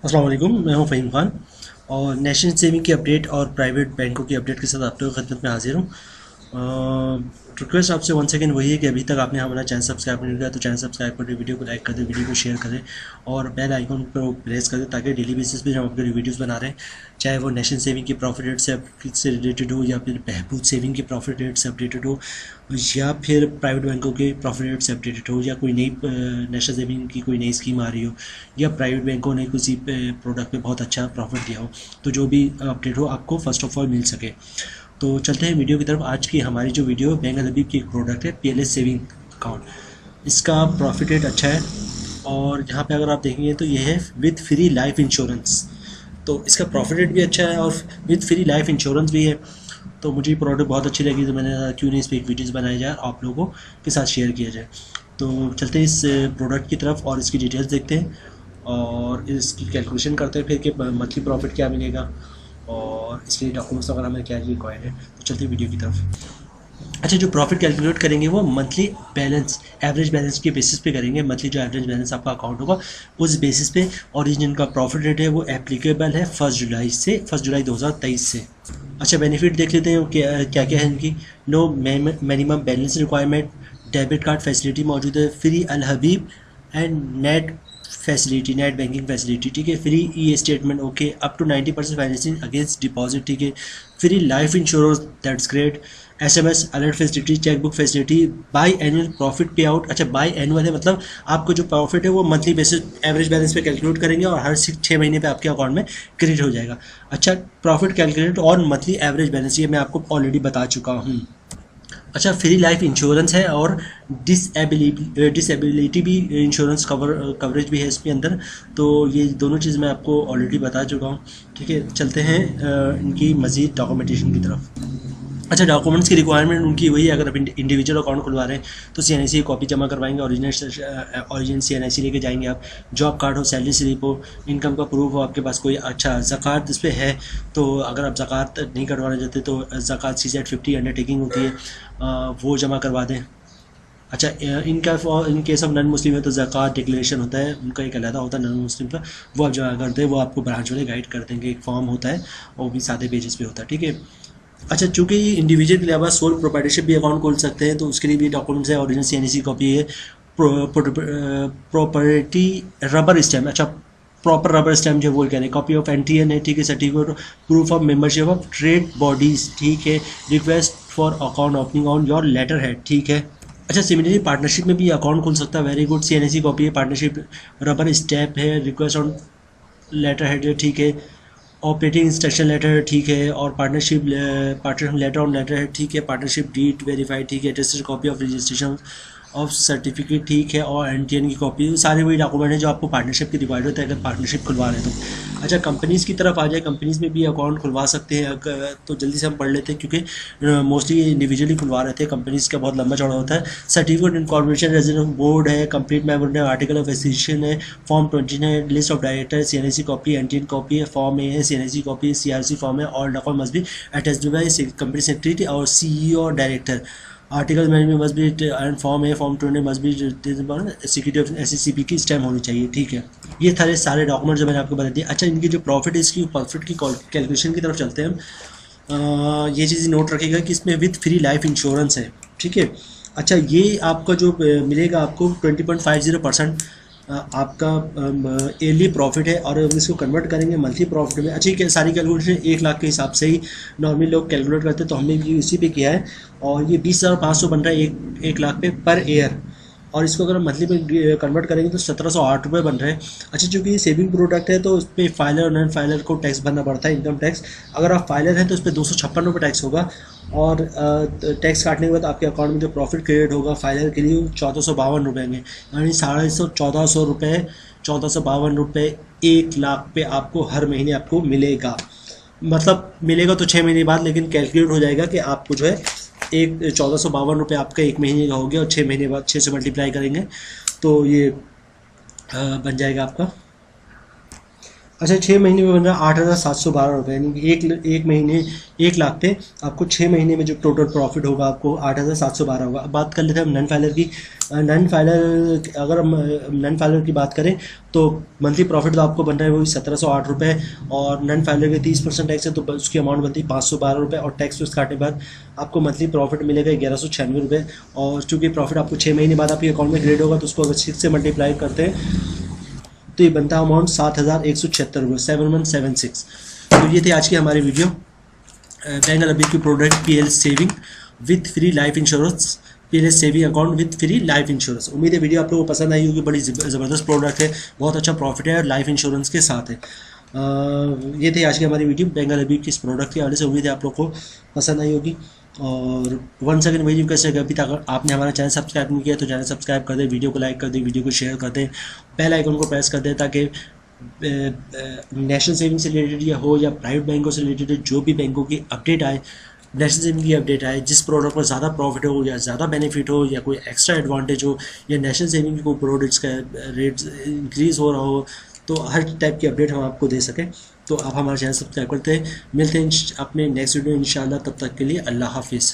अस्सलाम वालेकुम, मैं हूं फ़हीम खान और नेशनल सेविंग की अपडेट और प्राइवेट बैंकों की अपडेट के साथ आप लोगों की खिदमत में हाजिर हूं। रिक्वेस्ट आपसे वन सेकेंड वही है कि अभी तक आपने हमारा चैनल सब्सक्राइब नहीं किया तो चैनल सब्सक्राइब कर दें, वीडियो को लाइक कर दें, वीडियो को शेयर करें और बेल आइकन पर प्रेस कर दें ताकि डेली बेसिस पे हम अपने वीडियोस बना रहे हैं, चाहे वो नेशनल सेविंग की प्रॉफिट रेट से रिलेटेड हो या फिर बहबूद सेविंग की प्रॉफिट रेट से अपडेटेड हो या फिर प्राइवेट बैंकों के प्रॉफिट रेट से अपडेटेड हो या कोई नई नेशनल सेविंग की कोई नई स्कीम आ रही हो या प्राइवेट बैंकों ने किसी प्रोडक्ट पे बहुत अच्छा प्रॉफिट दिया हो, तो जो भी अपडेट हो आपको फर्स्ट ऑफ ऑल मिल सके। तो चलते हैं वीडियो की तरफ। आज की हमारी जो वीडियो बैंक हबीब की एक प्रोडक्ट है पीएलएस सेविंग अकाउंट। इसका प्रॉफिट रेट अच्छा है और यहाँ पे अगर आप देखेंगे तो ये है विद फ्री लाइफ इंश्योरेंस। तो इसका प्रॉफिट रेट भी अच्छा है और विद फ्री लाइफ इंश्योरेंस भी है। तो मुझे ये प्रोडक्ट बहुत अच्छी लगी तो मैंने क्यों नहीं इस पर एक वीडियोज़ बनाया जाए, आप लोगों के साथ शेयर किया जाए। तो चलते हैं इस प्रोडक्ट की तरफ और इसकी डिटेल्स देखते हैं और इसकी कैलकुलेशन करते हैं फिर कि मंथली प्रॉफिट क्या मिलेगा और इसके लिए डॉक्यूमेंट्स वगैरह हमें क्या रिक्वायर्ड है। तो चलते हैं वीडियो की तरफ। अच्छा, जो प्रॉफिट कैलकुलेट करेंगे वो मंथली बैलेंस, एवरेज बैलेंस के बेसिस पे करेंगे। मंथली जो एवरेज बैलेंस आपका अकाउंट होगा उस बेसिस पे और जिनका प्रॉफिट रेट है वो एप्लीकेबल है 1 जुलाई 2023 से। अच्छा, बेनिफिट देख लेते हैं क्या क्या है इनकी। No minimum balance requirement, debit card facility मौजूद है, free Al Habib and net facility, net banking facility, ठीक है। Free e statement, okay. Up to 90% financing against deposit, ठीक है। Free life insurance, that's great. SMS alert facility, checkbook facility, bi annual profit pay out. अच्छा, bi annual है मतलब आपको जो profit है वो मंथली बेसिस एवरेज बैलेंस पे कैलकुलेट करेंगे और हर 6 महीने पे आपके अकाउंट में क्रेडिट हो जाएगा। अच्छा, प्रॉफिट कैलकुलेट और मंथली एवरेज बैलेंस ये मैं आपको ऑलरेडी बता चुका हूँ। अच्छा, फ्री लाइफ इंश्योरेंस है और डिसेबिलिटी भी इंश्योरेंस कवरेज भी है इसके अंदर। तो ये दोनों चीज़ मैं आपको ऑलरेडी बता चुका हूँ, ठीक है। चलते हैं इनकी मज़ीद डॉक्यूमेंटेशन की तरफ। अच्छा, डॉक्यूमेंट्स की रिक्वायरमेंट उनकी वही है। अगर आप इंडिविजुअल अकाउंट खुलवा रहे हैं तो सीएनआईसी की कॉपी जमा करवाएंगे, ओरिजिनल सीएनआईसी लेके जाएंगे आप। जॉब कार्ड हो, सैलरी स्लिप हो, इनकम का प्रूफ हो आपके पास कोई। अच्छा, ज़कात इस पर है तो अगर आप ज़कात नहीं करवाना चाहते तो ज़कात CZ50 अंडरटेकिंग होती है, वो जमा करवा दें। अच्छा, in case of non Muslim है तो ज़कात डिक्लेरेशन होता है उनका, एक अलग होता है नॉन मुस्लिम का, वो आप जमा करते हैं, वो आपको ब्रांच वाले गाइड कर देंगे। एक फॉर्म होता है वो भी सादे पेजेस पे होता है, ठीक है। अच्छा, चूँकि इंडिविजुअल के अलावा सोल प्रोप्राइटरशिप भी अकाउंट खोल सकते हैं तो उसके लिए भी डॉक्यूमेंट्स है। ओरिजिनल सीएनआईसी कॉपी है, प्रॉपर्टी रबर स्टैम्प। अच्छा, प्रॉपर रबर स्टैम्प जो वो कह रहे हैं, कॉपी ऑफ एनटीएन है, ठीक है। Certificate, proof of membership of trade bodies, ठीक है। Request for account opening on your letter head, ठीक है। अच्छा, सिमिलरली पार्टनरशिप में भी अकाउंट खोल सकता है, वेरी गुड। सीएनआईसी कॉपी है, पार्टनरशिप रबर स्टैम्प है, रिक्वेस्ट ऑन लेटर हेड है, ठीक है। ऑपरेटिंग इंस्ट्रक्शन लेटर, ठीक है। और पार्टनरशिप लेटर ऑन लेटर है, ठीक है। पार्टनरशिप डीड वेरीफाइड, ठीक है। Attested copy of registration of certificate, ठीक है। और एनटीएन की कॉपी, सारे वही डॉक्यूमेंट हैं जो आपको पार्टनरशिप की रिक्वायर्ड होता है अगर पार्टनरशिप खुलवा रहे हैं तो। अच्छा, कंपनीज़ की तरफ आ जाए, कंपनीज़ में भी अकाउंट खुलवा सकते हैं तो जल्दी से हम पढ़ लेते हैं क्योंकि मोस्टली इंडिविजुअली खुलवा रहे थे। कंपनीज़ का बहुत लंबा चौड़ा होता है। सर्टिफिकेट इनकॉर्पोरेशन, रेजिडेंट बोर्ड है, कंप्लीट मेमोरेंडम है, आर्टिकल ऑफ एसोसिएशन है, फॉर्म 20 है, list of director, CNIC copy, NTN copy है, फॉर्म ए है, सीएनआईसी कॉपी है, सीआरसी फॉर्म है। और document must be attached by company secretary और सीईओ और director. Article management must be and form है, form 2 must be security of SSCP की stamp होनी चाहिए, ठीक है। ये सारे डॉक्यूमेंट जो मैंने आपको बता दिए। अच्छा, इनकी जो प्रॉफिट है इसकी प्रॉफिट की कैलकुलेशन की तरफ चलते हैं हम। ये चीज़ नोट रखिएगा कि इसमें विद फ्री लाइफ इंश्योरेंस है, ठीक है। अच्छा, ये आपका जो मिलेगा आपको 20.50% आपका ईयरली प्रॉफिट है और इसको कन्वर्ट करेंगे मंथली प्रॉफिट में। अच्छी सारी कैलकुलेशन 1 लाख के हिसाब से ही नॉर्मली लोग कैलकुलेट करते हैं तो हमने भी इसी पे किया है और ये 20,500 बन रहा है 1 लाख पे पर ईयर। और इसको अगर हम मंथली में कन्वर्ट करेंगे तो 1708 रुपये बन रहे हैं। अच्छा, चूँकि ये सेविंग प्रोडक्ट है तो उस पर फाइलर और नॉन फाइलर को टैक्स भरना पड़ता है, इनकम टैक्स। अगर आप फाइलर हैं तो उस पर 256 रुपये टैक्स होगा और टैक्स काटने के बाद आपके अकाउंट में जो प्रॉफिट क्रिएट होगा फाइलर के लिए 1452 रुपये में, यानी 1450 रुपये, 1452 रुपये 1 लाख पे आपको हर महीने आपको मिलेगा। मतलब मिलेगा तो 6 महीने बाद, लेकिन कैलकुलेट हो जाएगा कि आपको जो है 1452 रुपये आपका 1 महीने का हो गया और 6 महीने बाद 6 से मल्टीप्लाई करेंगे तो ये बन जाएगा आपका अच्छा 6 महीने में बन रहा है 8,712 रुपये, यानी कि एक महीने 1 लाख थे, आपको 6 महीने में जो टोटल प्रॉफिट होगा आपको 8,712 होगा। अब बात कर लेते हैं हम नन फाइलर की। नन फाइलर, अगर हम नन फाइलर की बात करें तो मंथली प्रॉफिट तो आपको बन रहा है वही 1708 रुपये, और नन फाइलर के 30% टैक्स है तो उसकी अमाउंट बनती है 512 रुपये, और टैक्स वैक्स काटने के बाद आपको मंथली प्रॉफिट मिलेगा 1196 रुपये। और चूँकि प्रॉफिट आपको 6 महीने बाद आपके अकाउंट में क्रेडिट होगा तो उसको अगर 6 से मल्टीप्लाई करते हैं तो ये बनता है अमाउंट 7,176 रुपये, 7176। तो ये थी आज की हमारी वीडियो, बैंक अलबीर की product PL saving with free life insurance, PL saving account with free life insurance. उम्मीद है वीडियो आप लोगों को पसंद आई होगी, बड़ी ज़बरदस्त प्रोडक्ट है, बहुत अच्छा प्रॉफिट है और लाइफ इंश्योरेंस के साथ है। ये थी आज की हमारी वीडियो बैंक अलबीर की इस प्रोडक्ट के हवाले से। उम्मीद है आप लोग को पसंद आई होगी। और 1 सेकंड वही रिक्वेस्ट है कि अभी तक आपने हमारा चैनल सब्सक्राइब नहीं किया तो चैनल सब्सक्राइब कर दें, वीडियो को लाइक कर दें, वीडियो को शेयर कर दें, बेल आइकन को प्रेस कर दें, ताकि नेशनल सेविंग से रिलेटेड या हो या प्राइवेट बैंकों से रिलेटेड जो भी बैंकों की अपडेट आए, नेशनल सेविंग की अपडेट आए, जिस प्रोडक्ट पर ज़्यादा प्रॉफिट हो या ज़्यादा बेनिफिट हो या कोई एक्स्ट्रा एडवांटेज हो या नेशनल सेविंग की कोई प्रोडक्ट्स का रेट इंक्रीज़ हो रहा हो, तो हर टाइप की अपडेट हम आपको दे सकें। तो आप हमारा चैनल सब्सक्राइब करते हैं। मिलते हैं अपने नेक्स्ट वीडियो इंशाल्लाह, तब तक के लिए अल्लाह हाफिज़।